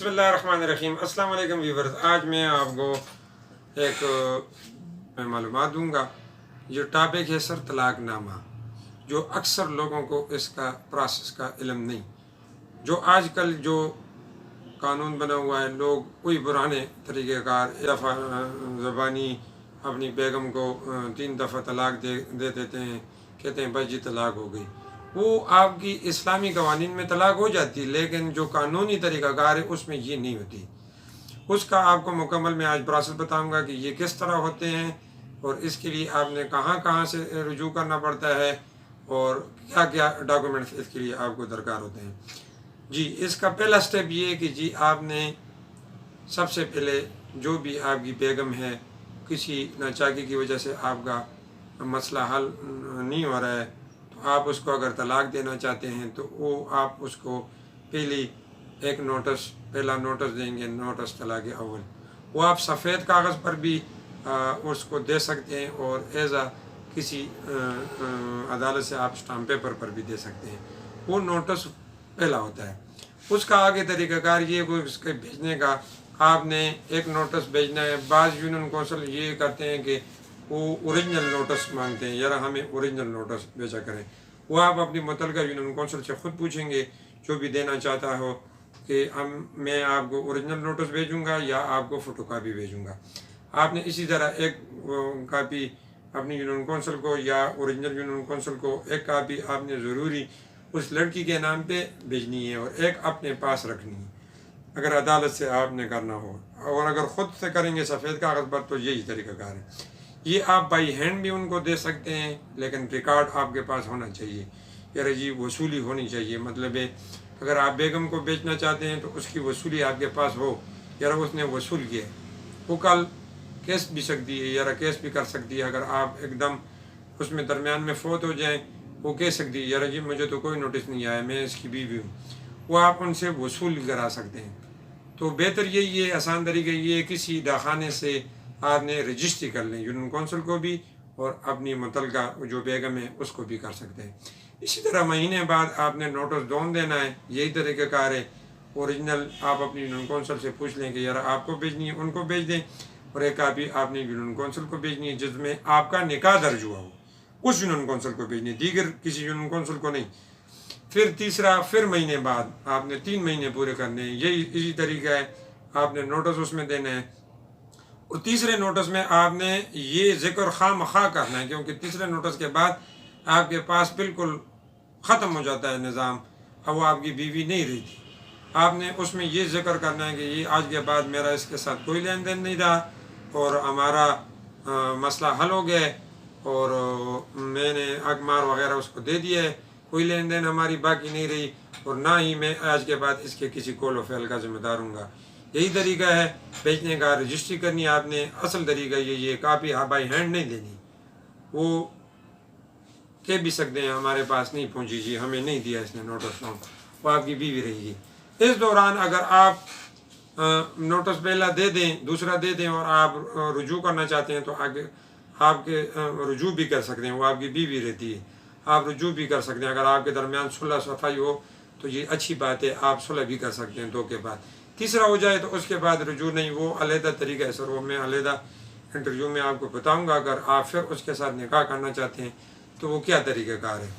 बिस्मिल्लाहिर्रहमानिर्रहीम। अस्सलाम वालेकुम व्यूअर्स। आज मैं आपको मैं मालूमात दूंगा। जो टॉपिक है सर तलाक़नामा, जो अक्सर लोगों को इसका प्रोसेस का इल्म नहीं। जो आजकल जो कानून बना हुआ है, लोग कोई पुराने तरीक़ेकार दफ़ा ज़बानी अपनी बेगम को 3 दफ़ा तलाक़ दे देते हैं, कहते हैं बस जी तलाक़ हो गई। वो आपकी इस्लामी कवानीन में तलाक़ हो जाती है, लेकिन जो कानूनी तरीक़ाकार है उसमें ये नहीं होती। उसका आपको मुकम्मल मैं आज प्रोसेस बताऊंगा कि ये किस तरह होते हैं और इसके लिए आपने कहाँ कहाँ से रुजू करना पड़ता है और क्या क्या डॉक्यूमेंट्स इसके लिए आपको दरकार होते हैं। जी, इसका पहला स्टेप ये है कि जी आपने सबसे पहले जो भी आपकी बेगम है, किसी नाचाकी की वजह से आपका मसला हल नहीं हो रहा है, तो आप उसको अगर तलाक़ देना चाहते हैं तो वो आप उसको पहला नोटिस देंगे, नोटिस तलाक़ अव्वल। वो आप सफ़ेद कागज़ पर भी उसको दे सकते हैं और एज़ किसी अदालत से आप स्टाम्प पेपर पर भी दे सकते हैं। वो नोटिस पहला होता है। उसका आगे तरीक़ाकार ये कोई उसके भेजने का, आपने एक नोटिस भेजना है। बाज़ यूनियन कौंसिल ये करते हैं कि वो ओरिजिनल नोटिस मांगते हैं, यार हमें ओरिजिनल नोटिस भेजा करें। वो आप अपनी मुतल्लिका यूनियन कौंसिल से ख़ुद पूछेंगे, जो भी देना चाहता हो, कि मैं आपको ओरिजिनल नोटिस भेजूँगा या आपको फ़ोटो कापी भेजूँगा। आपने इसी तरह एक कापी अपनी यूनियन कौंसिल को या ओरिजिनल यूनियन कौंसिल को एक कापी आपने ज़रूरी उस लड़की के नाम पे भेजनी है और एक अपने पास रखनी है, अगर अदालत से आपने करना हो। और अगर ख़ुद से करेंगे सफ़ेद कागज़ पर तो यही तरीक़ाकार है। ये आप बाई हैंड भी उनको दे सकते हैं, लेकिन रिकॉर्ड आपके पास होना चाहिए। यार जी वसूली होनी चाहिए, मतलब है अगर आप बेगम को बेचना चाहते हैं तो उसकी वसूली आपके पास हो, यार उसने वसूल किया। वो कल केस भी सकती है, यार केस भी कर सकती है। अगर आप एकदम उसमें दरमियान में फ़ौत हो जाएं, वो कह सकती है यार जी मुझे तो कोई नोटिस नहीं आया, मैं इसकी बीवी हूँ। वो आप उनसे वसूल करा सकते हैं। तो बेहतर यही है, आसान तरीका ये है, किसी डाखाने से आपने रजिस्ट्री कर लें, यूनियन कौंसिल को भी और अपनी मुतल्लिका जो बेगम है उसको भी कर सकते हैं। इसी तरह महीने बाद आपने नोटिस दोन देना है, यही तरीक़ाकार है। ओरिजिनल आप अपनी यूनियन कौंसिल से पूछ लें कि यार आपको भेजनी है, उनको भेज दें, और एक कापी आपने यूनियन कौंसिल को भेजनी है जिसमें आपका निकाह दर्ज हुआ हो, उस यूनियन कौंसिल को भेजनी है, दीगर किसी यूनियन कौंसिल को नहीं। फिर तीसरा, फिर महीने बाद आपने 3 महीने पूरे करने हैं, यही इसी तरीका है। आपने नोटिस उसमें देना है और तीसरे नोटिस में आपने ये ज़िक्र खामखा करना है, क्योंकि तीसरे नोटिस के बाद आपके पास बिल्कुल ख़त्म हो जाता है निज़ाम, अब वो आपकी बीवी नहीं रही थी। आपने उसमें ये ज़िक्र करना है कि ये आज के बाद मेरा इसके साथ कोई लेन देन नहीं रहा और हमारा मसला हल हो गया और मैंने अगमार वग़ैरह उसको दे दिया है, कोई लेन देन हमारी बाकी नहीं रही और ना ही मैं आज के बाद इसके किसी कौल व फ़ैल का ज़िम्मेदार हूँगा। यही तरीका है बेचने का। रजिस्ट्री करनी आपने, असल तरीका ये कापी बाई हैंड नहीं देनी। वो कह भी सकते हैं हमारे पास नहीं पहुंची जी, हमें नहीं दिया इसने नोटिस, वो आपकी बीवी रहेगी। इस दौरान अगर आप नोटिस पहला दे दें, दूसरा दे दें और आप रुजू करना चाहते हैं तो आगे आपके रुजू भी कर सकते हैं, वो आपकी बीवी रहती है, आप रुजू भी कर सकते हैं। अगर आपके दरमियान सुलह सफाई हो तो ये अच्छी बात है, आप सुलह भी कर सकते हैं 2 के बाद। तीसरा हो जाए तो उसके बाद रुजू नहीं, वो अलहदा तरीका है सर, वो मैं अलहदा इंटरव्यू में आपको बताऊँगा। अगर आप फिर उसके साथ निकाह करना चाहते हैं तो वो क्या तरीक़ाकार है।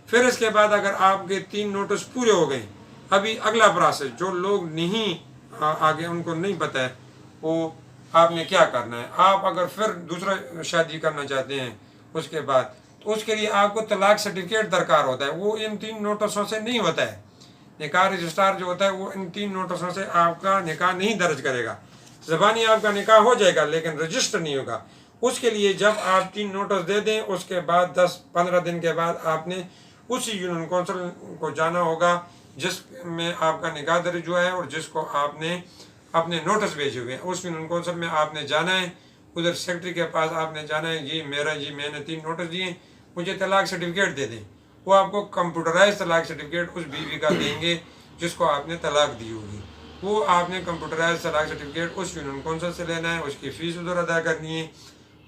फिर इसके बाद अगर आपके 3 नोटिस पूरे हो गए, अभी अगला प्रोसेस जो लोग नहीं आगे उनको नहीं पता है, वो आपने क्या करना है। आप अगर फिर दूसरा शादी करना चाहते हैं उसके बाद, तो उसके लिए आपको तलाक सर्टिफिकेट दरकार होता है। वो इन 3 नोटिसों से नहीं होता है। निकाह रजिस्ट्रार जो होता है वो इन 3 नोटिसों से आपका निकाह नहीं दर्ज करेगा। ज़बानी आपका निकाह हो जाएगा लेकिन रजिस्टर नहीं होगा। उसके लिए जब आप 3 नोटिस दे दें, उसके बाद 10-15 दिन के बाद आपने उसी यूनियन कौंसिल को जाना होगा जिसमें आपका निकाह दर्ज हुआ है और जिसको आपने अपने नोटिस भेजे हुए हैं। उस यूनियन कौंसिल में आपने जाना है, उधर सेक्रेटरी के पास आपने जाना है, मैंने 3 नोटिस दिए, मुझे तलाक सर्टिफिकेट दे दें। वो आपको कंप्यूटराइज तलाक सर्टिफिकेट उस बीवी का देंगे जिसको आपने तलाक दी होगी। वो आपने कंप्यूटराइज तलाक सर्टिफिकेट उस यूनियन कौंसिल से लेना है, उसकी फ़ीस उधर अदा करनी है।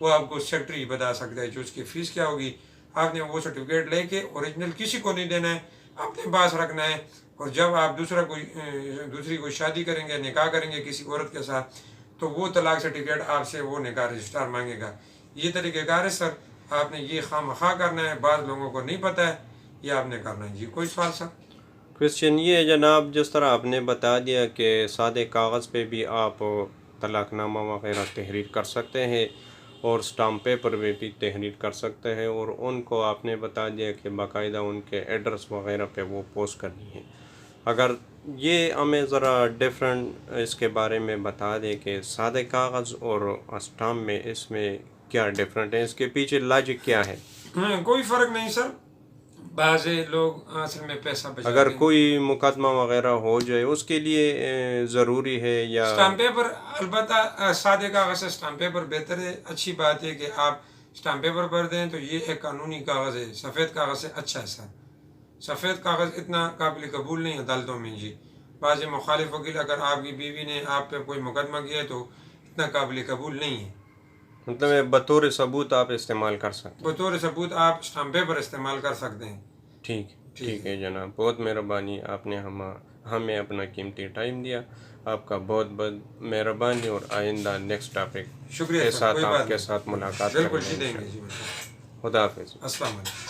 वो आपको सेक्रेटरी बता सकता है जो उसकी फ़ीस क्या होगी। आपने वो सर्टिफिकेट लेके ओरिजिनल किसी को नहीं देना है, अपने पास रखना है اور جب آپ دوسری کوئی شادی کریں گے، نکاح کریں گے کسی عورت کے ساتھ، تو وہ طلاق سرٹیفکیٹ آپ سے وہ نکاح رجسٹرار مانگے گا. یہ طریقہ کار ہے سر. آپ نے یہ خواہ مخواہ کرنا ہے، بعض لوگوں کو نہیں پتہ ہے، یہ آپ نے کرنا ہے. جی کوئی سوال سر؟ کرسچن یہ جناب جس طرح آپ نے بتا دیا کہ سادے کاغذ پہ بھی آپ طلاق نامہ وغیرہ تحریر کر سکتے ہیں اور اسٹامپ پیپر پہ بھی تحریر کر سکتے ہیں، اور ان کو آپ نے بتا دیا کہ باقاعدہ ان کے ایڈریس وغیرہ پہ وہ پوسٹ کرنی ہے. اگر یہ ہمیں ذرا ڈیفرنٹ اس کے بارے میں بتا دیں کہ سادے کاغذ اور اسٹامپ میں اس میں کیا ڈفرینٹ ہے، اس کے پیچھے لاجک کیا ہے؟ کوئی فرق نہیں سر. بعض لوگ اصل میں پیسہ بچاتے اگر ہیں. کوئی مقدمہ وغیرہ ہو جائے اس کے لیے ضروری ہے یا اسٹامپ پیپر، البتہ سادے کاغذ سے اسٹامپ پیپر بہتر ہے. اچھی بات ہے کہ آپ اسٹامپ پیپر پر دیں تو یہ ایک قانونی کاغذ ہے. سفید کاغذ سے اچھا ہے سر. سفید کاغذ اتنا قابل قبول نہیں عدالتوں میں. جی بعض مخالف وکیل، اگر آپ کی بیوی نے آپ پہ کوئی مقدمہ کیا ہے تو اتنا قابل قبول نہیں ہے. مطلب بطور ثبوت آپ استعمال کر سکتے ہیں. بطور ثبوت آپ اسٹامپ پیپر استعمال کر سکتے ہیں. ٹھیک ہے جناب، بہت مہربانی، آپ نے ہمیں اپنا قیمتی ٹائم دیا. آپ کا بہت بہت مہربانی، اور آئندہ نیکسٹ ٹاپک شکریہ کے سر. ساتھ کوئی بات آپ کے نہیں. ساتھ ملاقات بالکل کریں جی گے دیں گے. انشاءاللہ. جی خدا حافظ. السلام علیکم.